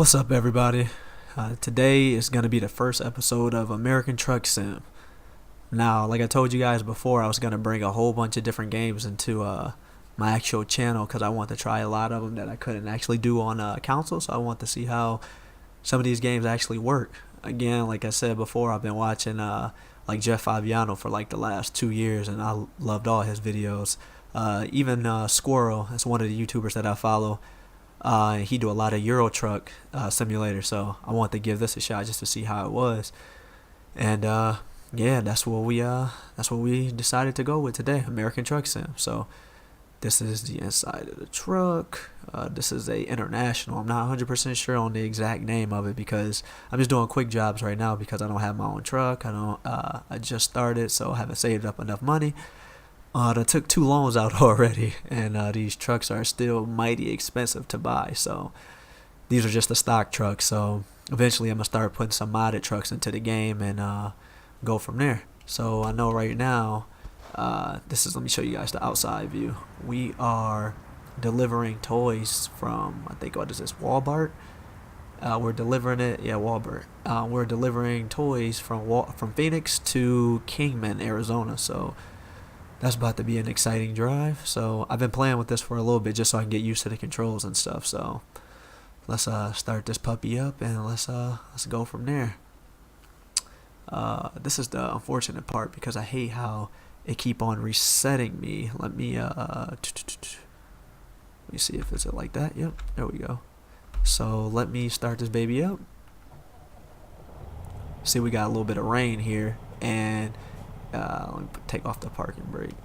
What's up, everybody? Today is going to be the first episode of American Truck Sim. Now, like I told you guys before, I was going to bring a whole bunch of different games into my actual channel because I want to try a lot of them that I couldn't actually do on console. So I want to see how some of these games actually work. Again, like I said before, I've been watching like Jeff Fabiano for like the last 2 years, and I loved all his videos. Even Squirrel, that's one of the YouTubers that I follow. He do a lot of Euro Truck simulator, so I want to give this a shot just to see how it was. And yeah, that's what we decided to go with today, American Truck Sim. So this is the inside of the truck. This is a international. I'm not 100% sure on the exact name of it because I'm just doing quick jobs right now because I don't have my own truck. I just started, so I haven't saved up enough money. I took 2 loans out already, and these trucks are still mighty expensive to buy. So these are just the stock trucks. So eventually I'm going to start putting some modded trucks into the game and go from there. So I know right now, let me show you guys the outside view. We are delivering toys from, I think, what is this, Walmart? We're delivering it, yeah, Walmart. We're delivering toys from Phoenix to Kingman, Arizona. So that's about to be an exciting drive. So I've been playing with this for a little bit just so I can get used to the controls and stuff. So let's start this puppy up and let's go from there. This is the unfortunate part because I hate how it keep on resetting me. Let me see if it's like that. Yep, there we go. So let me start this baby up. See, we got a little bit of rain here, and let me take off the parking brake.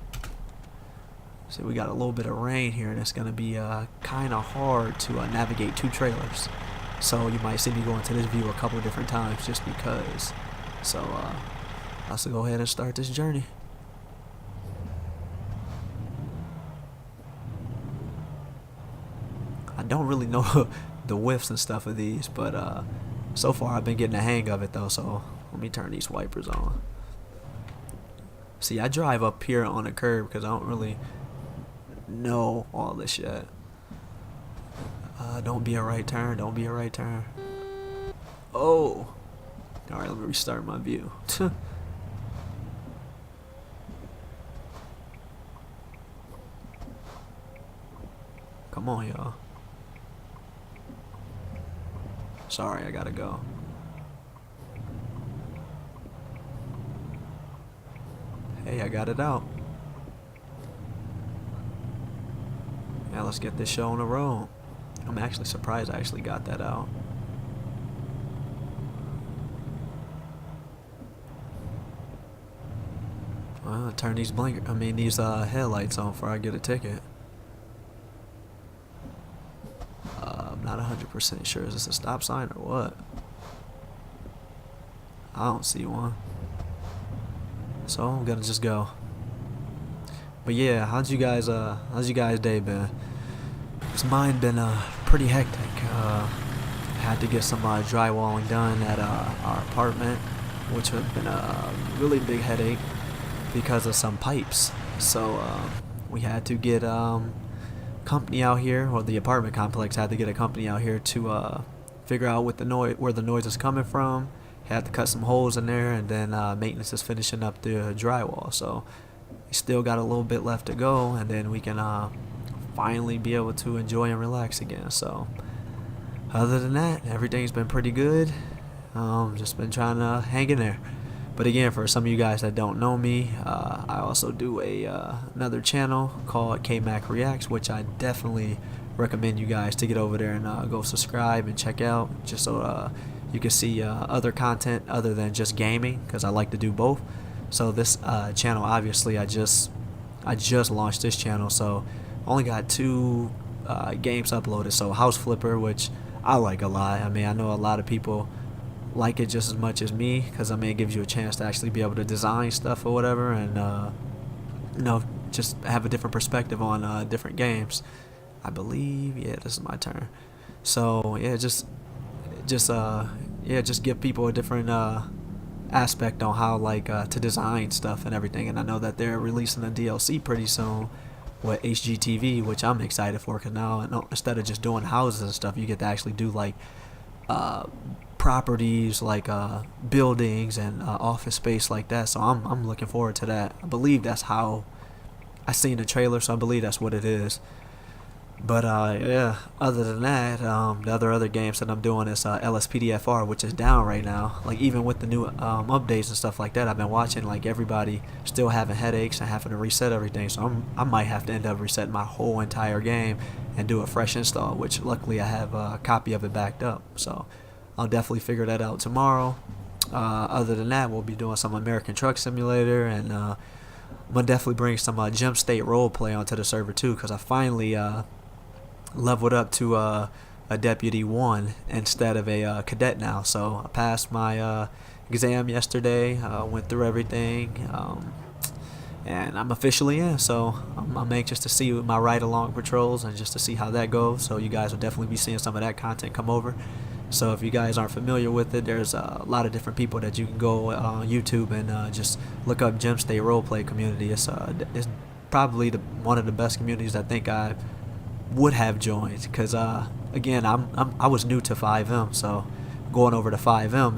So we got a little bit of rain here, and it's going to be kind of hard to navigate 2 trailers. So you might see me go into this view a couple different times just because. So let's go ahead and start this journey. I don't really know the whiffs and stuff of these, but so far I've been getting the hang of it though. So let me turn these wipers on. See, I drive up here on the curb because I don't really know all this yet. Don't be a right turn. Don't be a right turn. Oh. Alright, let me restart my view. Come on, y'all. Sorry, I gotta go. Hey, I got it out. Now let's get this show on the road. I'm actually surprised I actually got that out. Well, turn these these headlights on before I get a ticket. I'm not 100% sure. Is this a stop sign or what? I don't see one. So I'm gonna just go. But yeah, how's you guys day been? Cause mine been pretty hectic. Had to get some drywalling done at our apartment, which has been a really big headache because of some pipes. So we had to get company out here, or the apartment complex had to get a company out here to figure out what where the noise is coming from. Had to cut some holes in there, and then maintenance is finishing up the drywall. So we still got a little bit left to go, and then we can finally be able to enjoy and relax again. So other than that, everything's been pretty good. Just been trying to hang in there. But again, for some of you guys that don't know me, I also do another channel called K-Mac Reacts, which I definitely recommend you guys to get over there and go subscribe and check out, just so you can see other content other than just gaming, because I like to do both. So this channel, obviously, I just launched this channel, so only got 2 games uploaded. So House Flipper, which I like a lot. I mean, I know a lot of people like it just as much as me, because I mean, it gives you a chance to actually be able to design stuff or whatever, and you know, just have a different perspective on different games. I believe, yeah, this is my turn. So yeah, just give people a different aspect on how to design stuff and everything. And I know that they're releasing a DLC pretty soon with HGTV, which I'm excited for, because now instead of just doing houses and stuff, you get to actually do like uh, properties like buildings and office space like that. So I'm looking forward to that. I believe that's how I seen the trailer, so I believe that's what it is. But yeah, other than that, the other games that I'm doing is LSPDFR, which is down right now. Like even with the new updates and stuff like that, I've been watching like everybody still having headaches and having to reset everything. So I might have to end up resetting my whole entire game and do a fresh install. Which luckily I have a copy of it backed up. So I'll definitely figure that out tomorrow. Other than that, we'll be doing some American Truck Simulator, and I'm gonna definitely bring some Gem State roleplay onto the server too, because I finally leveled up to a deputy 1 instead of a cadet now. So I passed my exam yesterday, went through everything, and I'm officially in. So I'm anxious to see my ride along patrols and just to see how that goes. So you guys will definitely be seeing some of that content come over. So if you guys aren't familiar with it, there's a lot of different people that you can go on YouTube and just look up Gem State Roleplay Community. It's probably one of the best communities I think I would have joined, because again, I was new to 5M, so going over to 5M,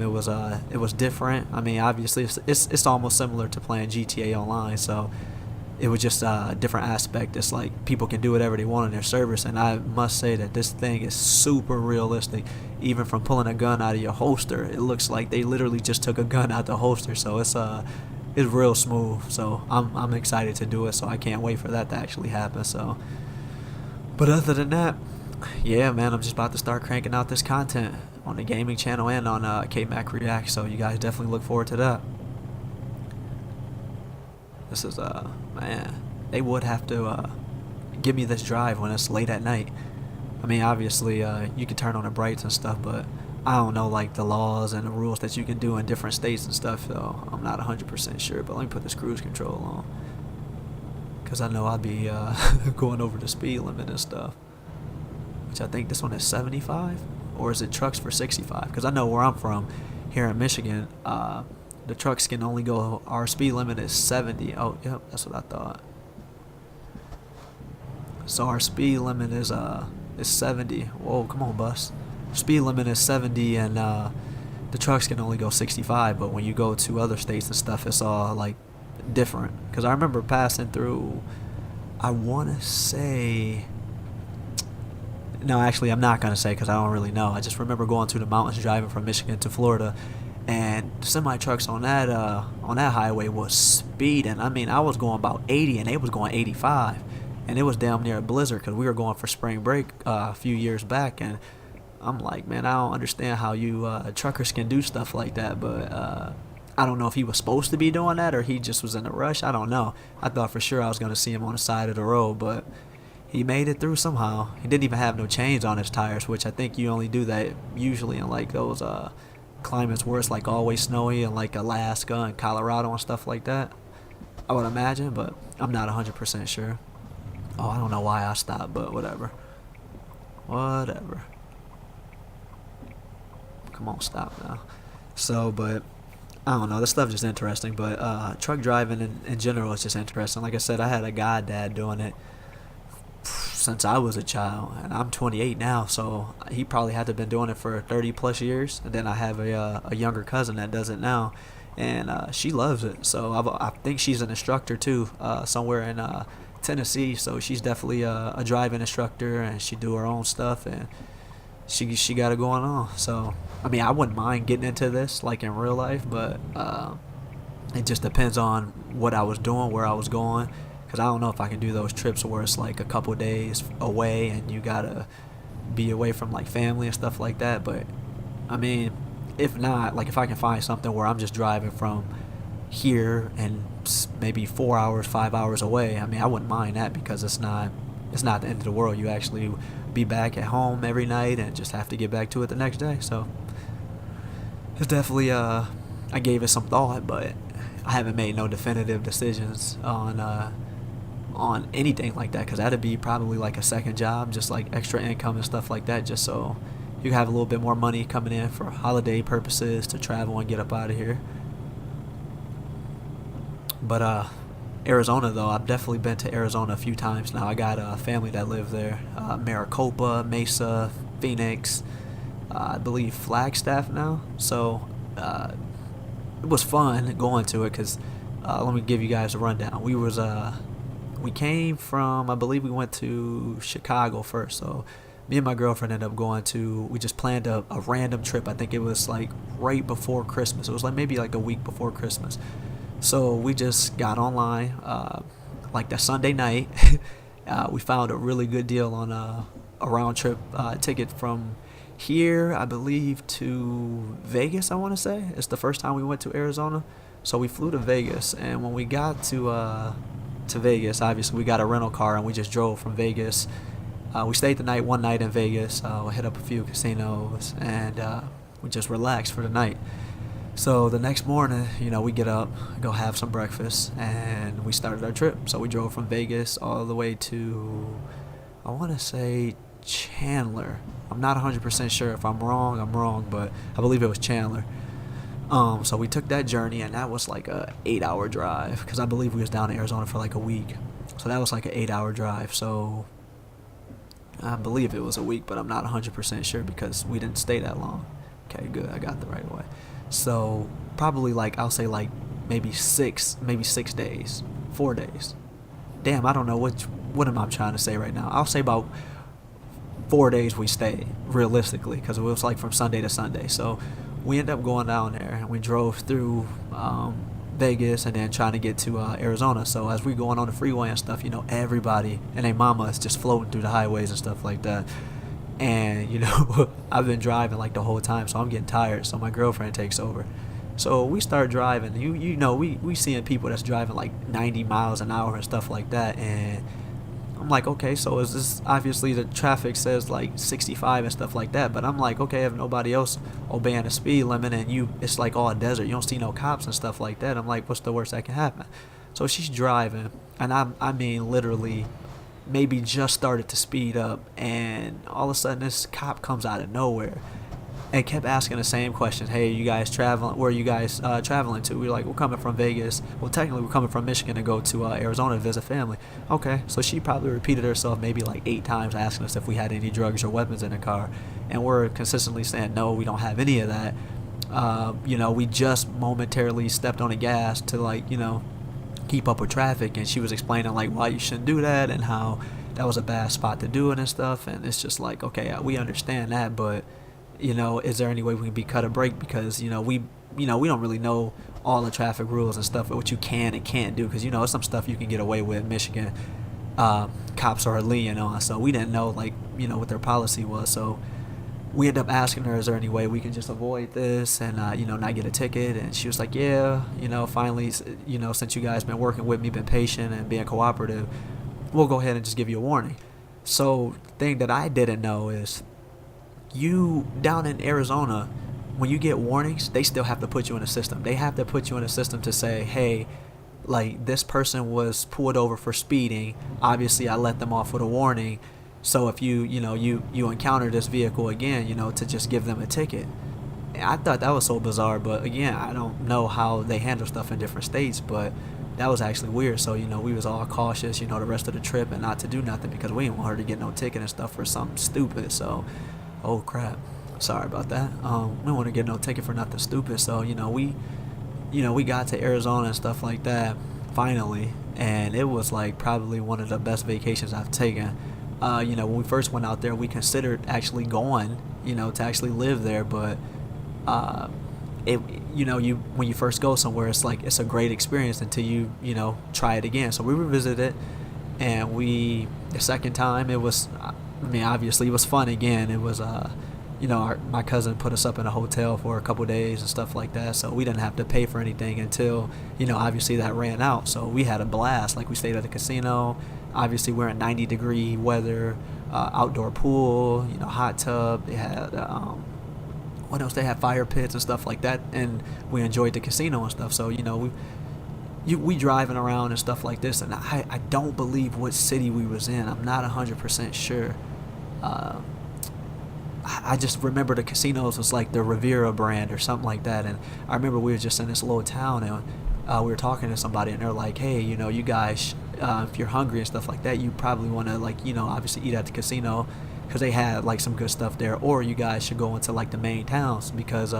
it was different. I mean, obviously it's almost similar to playing GTA Online, so it was just a different aspect. It's like people can do whatever they want on their servers, and I must say that this thing is super realistic. Even from pulling a gun out of your holster, it looks like they literally just took a gun out the holster. So it's real smooth. So I'm excited to do it. So I can't wait for that to actually happen. So, but other than that, yeah, man, I'm just about to start cranking out this content on the gaming channel and on K-Mac React. So you guys definitely look forward to that. This is man, they would have to give me this drive when it's late at night. I mean, obviously you can turn on the brights and stuff, but I don't know like the laws and the rules that you can do in different states and stuff, so I'm not 100% sure. But let me put this cruise control on, because I know I'll be going over the speed limit and stuff, which I think this one is 75, or is it trucks for 65? Because I know where I'm from here in Michigan, the trucks can only go, our speed limit is 70. Oh, yep, that's what I thought. So our speed limit is 70. Whoa, come on, bus. Speed limit is 70, and the trucks can only go 65. But when you go to other states and stuff, it's all like different. Because I remember passing through, I want to say, no, actually, I'm not gonna say because I don't really know. I just remember going to the mountains, driving from Michigan to Florida, and semi trucks on that highway was speeding. I mean, I was going about 80, and they was going 85, and it was damn near a blizzard because we were going for spring break a few years back, and I'm like, man, I don't understand how you truckers can do stuff like that. But I don't know if he was supposed to be doing that or he just was in a rush. I don't know. I thought for sure I was gonna see him on the side of the road, but he made it through somehow. He didn't even have no chains on his tires, which I think you only do that usually in like those climates where it's like always snowy, and like Alaska and Colorado and stuff like that, I would imagine, but I'm not 100% sure. Oh, I don't know why I stopped, but whatever. Come on, stop now. So, but I don't know, this stuff is just interesting. But truck driving in general is just interesting. Like I said, I had a goddad doing it since I was a child, and I'm 28 now, so he probably had to have been doing it for 30 plus years. And then I have a younger cousin that does it now, and she loves it. So I think she's an instructor too, somewhere in Tennessee. So she's definitely a driving instructor, and she do her own stuff, and she got it going on. So I mean, I wouldn't mind getting into this like in real life, but it just depends on what I was doing, where I was going. Because I don't know if I can do those trips where it's like a couple days away and you gotta be away from like family and stuff like that. But I mean, if not, like if I can find something where I'm just driving from here and maybe 4 hours, 5 hours away, I mean, I wouldn't mind that, because it's not the end of the world. You actually be back at home every night and just have to get back to it the next day. So it's definitely I gave it some thought, but I haven't made no definitive decisions on anything like that, because that'd be probably like a second job, just like extra income and stuff like that, just so you have a little bit more money coming in for holiday purposes to travel and get up out of here. But Arizona though, I've definitely been to Arizona a few times now. I got a family that live there, Maricopa, Mesa, Phoenix, I believe Flagstaff now. So it was fun going to it because let me give you guys a rundown. We came from, I believe we went to Chicago first. So me and my girlfriend ended up going to, we just planned a random trip. I think it was like right before Christmas. It was like maybe like a week before Christmas. So we just got online like that Sunday night. We found a really good deal on a round trip ticket from here, I believe, to Vegas. I want to say it's the first time we went to Arizona, so we flew to Vegas. And when we got to Vegas, obviously we got a rental car and we just drove from Vegas. We stayed the night, one night in Vegas. We hit up a few casinos and we just relaxed for the night. So the next morning, we get up, go have some breakfast, and we started our trip. So we drove from Vegas all the way to, I want to say, Chandler. I'm not 100% sure. If I'm wrong, but I believe it was Chandler. So we took that journey, and that was like a 8-hour drive, because I believe we was down in Arizona for like a week. So that was like an 8-hour drive. So I believe it was a week, but I'm not 100% sure because we didn't stay that long. Okay, good. I got the right way. So probably like, I'll say like maybe 6 days, 4 days. Damn, I don't know what am I trying to say right now. I'll say about 4 days we stayed, realistically, because it was like from Sunday to Sunday. So we ended up going down there and we drove through Vegas and then trying to get to Arizona. So as we going on the freeway and stuff, everybody and their mama is just floating through the highways and stuff like that. And I've been driving like the whole time, so I'm getting tired. So my girlfriend takes over. So we start driving. We seeing people that's driving like 90 miles an hour and stuff like that. And I'm like, okay, so is this, obviously the traffic says like 65 and stuff like that. But I'm like, okay, if nobody else obeying the speed limit and it's like all desert, you don't see no cops and stuff like that. I'm like, what's the worst that can happen? So she's driving, and I mean literally maybe just started to speed up, and all of a sudden this cop comes out of nowhere and kept asking the same question. Hey, you guys traveling? Where are you guys traveling to? We were like, we're coming from Vegas. Well, technically we're coming from Michigan to go to Arizona to visit family. Okay, so she probably repeated herself maybe like 8 times, asking us if we had any drugs or weapons in the car, and we're consistently saying no, we don't have any of that. We just momentarily stepped on the gas to keep up with traffic, and she was explaining like why you shouldn't do that and how that was a bad spot to do it and stuff. And it's just like, okay, we understand that, but is there any way we can be cut a break, because we don't really know all the traffic rules and stuff, what you can and can't do, because it's some stuff you can get away with. Michigan cops are lenient on, so we didn't know what their policy was. So we ended up asking her, is there any way we can just avoid this and not get a ticket? And she was like, yeah, finally, since you guys been working with me, been patient and being cooperative, we'll go ahead and just give you a warning. So the thing that I didn't know is, you down in Arizona, when you get warnings, they still have to put you in a system. They have to put you in a system to say, hey, like, this person was pulled over for speeding. Obviously I let them off with a warning. So if you encounter this vehicle again, to just give them a ticket. I thought that was so bizarre, but again, I don't know how they handle stuff in different states, but that was actually weird. So we was all cautious, the rest of the trip, and not to do nothing because we didn't want her to get no ticket and stuff for something stupid. Oh crap, sorry about that. We didn't want to get no ticket for nothing stupid. So we got to Arizona and stuff like that finally, and it was like probably one of the best vacations I've taken. When we first went out there, we considered actually going, to actually live there, but when you first go somewhere, it's like it's a great experience until you try it again. So we revisited it, and the second time it was, obviously it was fun again. It was my cousin put us up in a hotel for a couple days and stuff like that, so we didn't have to pay for anything until obviously that ran out. So we had a blast. Like, we stayed at the casino. Obviously we're in 90-degree weather, outdoor pool, hot tub. They had what else? They had fire pits and stuff like that, and we enjoyed the casino and stuff. So we driving around and stuff like this, and I don't believe what city we was in. I'm not 100% sure. I just remember the casinos was like the Riviera brand or something like that, and I remember we were just in this little town, and we were talking to somebody, and they're like, hey, you guys, if you're hungry and stuff like that, you probably want to obviously eat at the casino. because they had like some good stuff there. Or you guys should go into like the main towns, because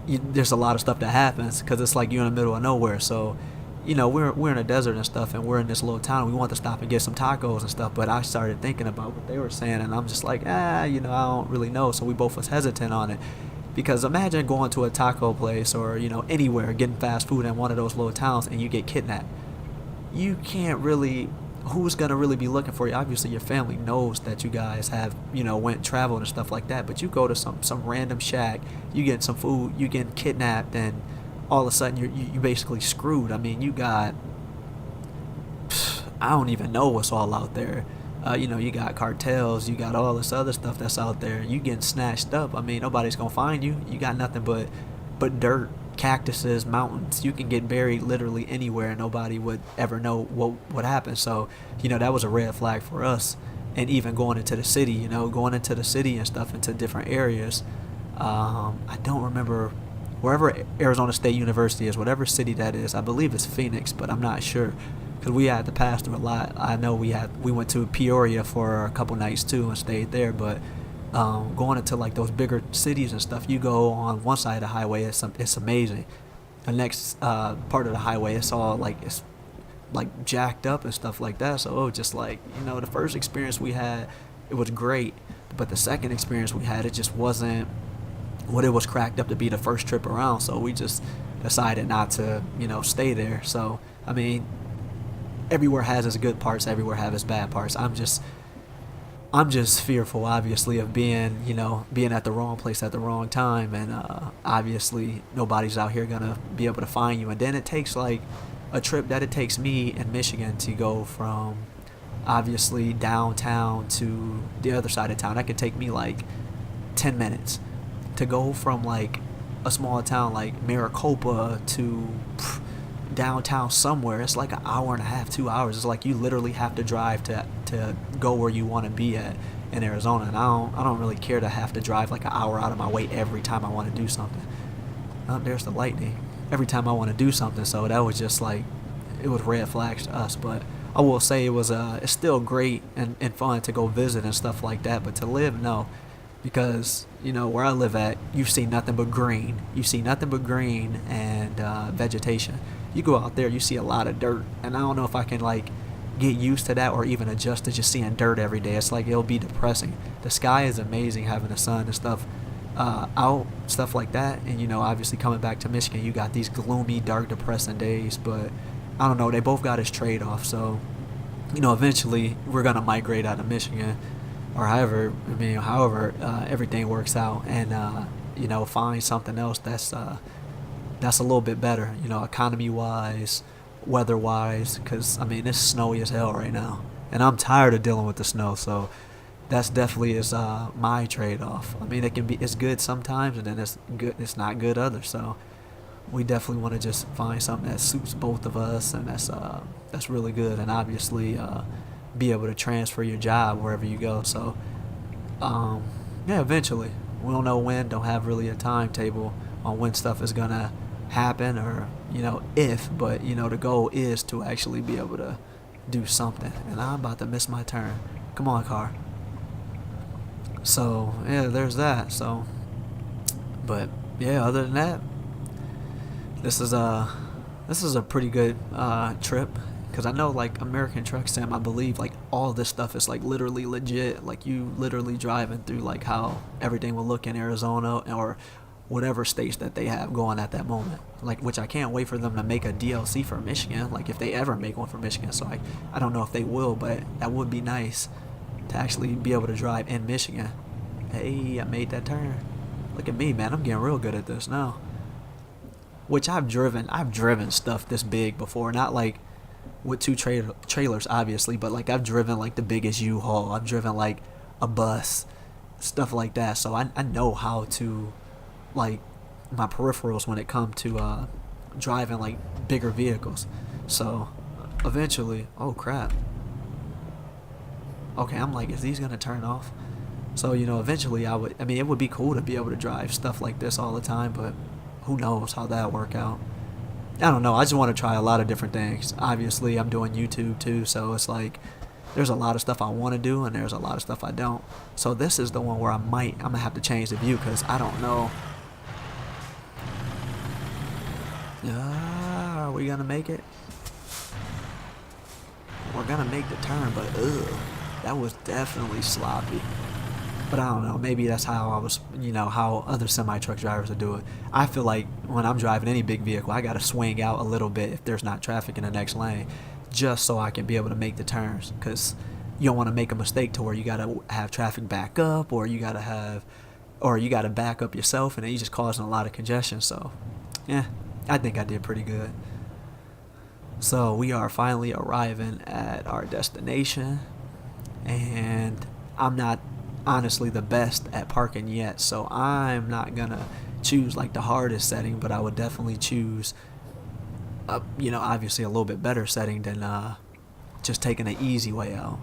there's a lot of stuff that happens, because it's like you're in the middle of nowhere. So we're in a desert and stuff, and we're in this little town. We want to stop and get some tacos and stuff, but I started thinking about what they were saying, and I'm just like, I don't really know. So we both was hesitant on it, because imagine going to a taco place or anywhere, getting fast food in one of those little towns, and you get kidnapped. You can't really. Who's gonna really be looking for you? Obviously, your family knows that you guys have went traveled and stuff like that. But you go to some random shack, you get some food, you get kidnapped, and all of a sudden you basically screwed. I mean, you got I don't even know what's all out there. You got cartels, you got all this other stuff that's out there. You getting snatched up. I mean, nobody's gonna find you. You got nothing but dirt, cactuses, mountains. You can get buried literally anywhere, and nobody would ever know what happened. So that was a red flag for us. And even going into the city, and stuff, into different areas. I don't remember wherever Arizona State University is, whatever city that is. I believe it's Phoenix, but I'm not sure, because we had to pass through a lot. I know we went to Peoria for a couple nights too and stayed there. But going into like those bigger cities and stuff, you go on one side of the highway, it's amazing. The next part of the highway, it's like jacked up and stuff like that. So it was just like, the first experience we had, it was great, but the second experience we had, it just wasn't what it was cracked up to be the first trip around. So we just decided not to stay there. So I mean, everywhere has its good parts, everywhere has its bad parts. I'm just fearful, obviously, of being at the wrong place at the wrong time, and obviously nobody's out here gonna be able to find you. And then it takes like a trip that it takes me in Michigan to go from obviously downtown to the other side of town. That could take me like 10 minutes to go from like a small town like Maricopa to downtown somewhere. It's like an hour and a half, 2 hours. It's like you literally have to drive to go where you want to be at in Arizona. And I don't really care to have to drive like an hour out of my way every time I want to do something. There's the lightning. Every time I want to do something. So that was just like, it was red flags to us. But I will say it's still great and fun to go visit and stuff like that. But to live, no. Because where I live at, you see nothing but green. You see nothing but green and vegetation. You go out there, you see a lot of dirt, and I don't know if I can like get used to that or even adjust to just seeing dirt every day. It's like, it'll be depressing. The sky is amazing, having the sun and stuff out, stuff like that. And obviously coming back to Michigan, you got these gloomy, dark, depressing days. But I don't know, they both got its trade-off. So eventually we're gonna migrate out of Michigan, or however everything works out, and find something else that's a little bit better, economy wise, weather wise, because I mean, it's snowy as hell right now, and I'm tired of dealing with the snow. So that's definitely is my trade-off. I mean, it's good sometimes, and then it's not good others. So we definitely want to just find something that suits both of us, and that's really good, and obviously be able to transfer your job wherever you go. So yeah, eventually. We don't know when, don't have really a timetable on when stuff is gonna happen, or if, but the goal is to actually be able to do something. And I'm about to miss my turn. Come on, car. So yeah, there's that. So, but yeah, other than that, this is a pretty good trip, because I know like American Truck Sim, I believe like all this stuff is like literally legit. Like you literally driving through like how everything will look in Arizona or whatever states that they have going at that moment. Like, which I can't wait for them to make a DLC for Michigan, like if they ever make one for Michigan. So I don't know if they will, but that would be nice to actually be able to drive in Michigan. Hey, I made that turn. Look at me, man. I'm getting real good at this now. Which I've driven stuff this big before, not like with two trailers obviously, but like I've driven like the biggest U-Haul. I've driven like a bus, stuff like that. So I know how to, like, my peripherals when it comes to driving like bigger vehicles. So eventually, oh crap. Okay, I'm like, is these gonna turn off? So eventually it would be cool to be able to drive stuff like this all the time, but who knows how that'll work out. I don't know. I just want to try a lot of different things. Obviously, I'm doing YouTube too, so it's like, there's a lot of stuff I want to do and there's a lot of stuff I don't. So this is the one where I'm gonna have to change the view because I don't know. Are we gonna make it? We're gonna make the turn, but that was definitely sloppy. But I don't know, maybe that's how I was, how other semi-truck drivers would do it. I feel like when I'm driving any big vehicle, I gotta swing out a little bit if there's not traffic in the next lane, just so I can be able to make the turns. Because you don't want to make a mistake to where you gotta have traffic back up, or you gotta back up yourself, and then you just causing a lot of congestion. So, yeah, I think I did pretty good. So we are finally arriving at our destination, and I'm not honestly the best at parking yet, so I'm not gonna choose like the hardest setting, but I would definitely choose obviously a little bit better setting than just taking the easy way out.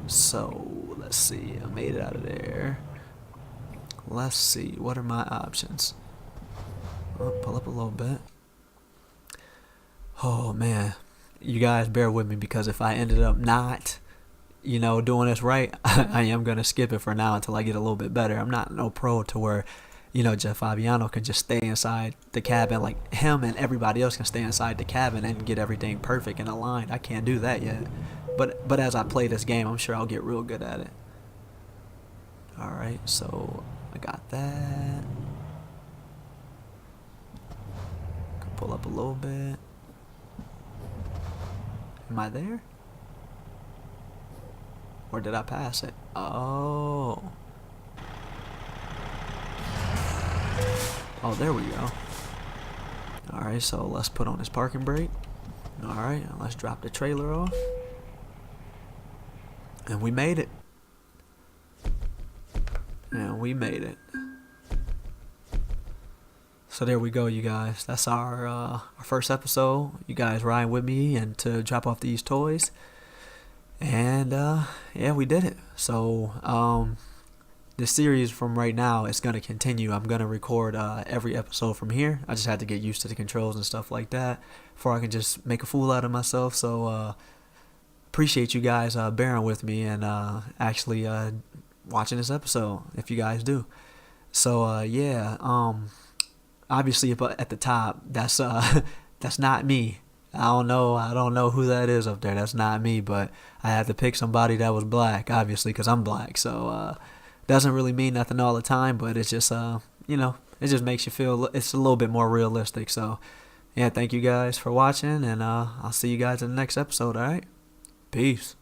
So let's see, I made it out of there. Let's see, what are my options? Pull up a little bit. Oh man, you guys bear with me, because if I ended up not doing this right, I am going to skip it for now until I get a little bit better. I'm not no pro to where, Jeff Fabiano can just stay inside the cabin. Like him and everybody else can stay inside the cabin and get everything perfect and aligned. I can't do that yet. But as I play this game, I'm sure I'll get real good at it. Alright, so I got that. Can pull up a little bit. Am I there? Or did I pass it? Oh. Oh, there we go. Alright, so let's put on this parking brake. Alright, let's drop the trailer off. And we made it. And we made it. So there we go, you guys. That's our first episode. You guys riding with me and to drop off these toys. And yeah, we did it. So this series from right now is going to continue. I'm going to record every episode from here. I just had to get used to the controls and stuff like that before I can just make a fool out of myself. So appreciate you guys bearing with me and actually watching this episode, if you guys do. So yeah, obviously at the top, that's that's not me. I don't know who that is up there. That's not me, but I had to pick somebody that was black, obviously, because I'm black. So doesn't really mean nothing all the time, but it's just it just makes you feel it's a little bit more realistic. So yeah, thank you guys for watching, and I'll see you guys in the next episode. All right, peace.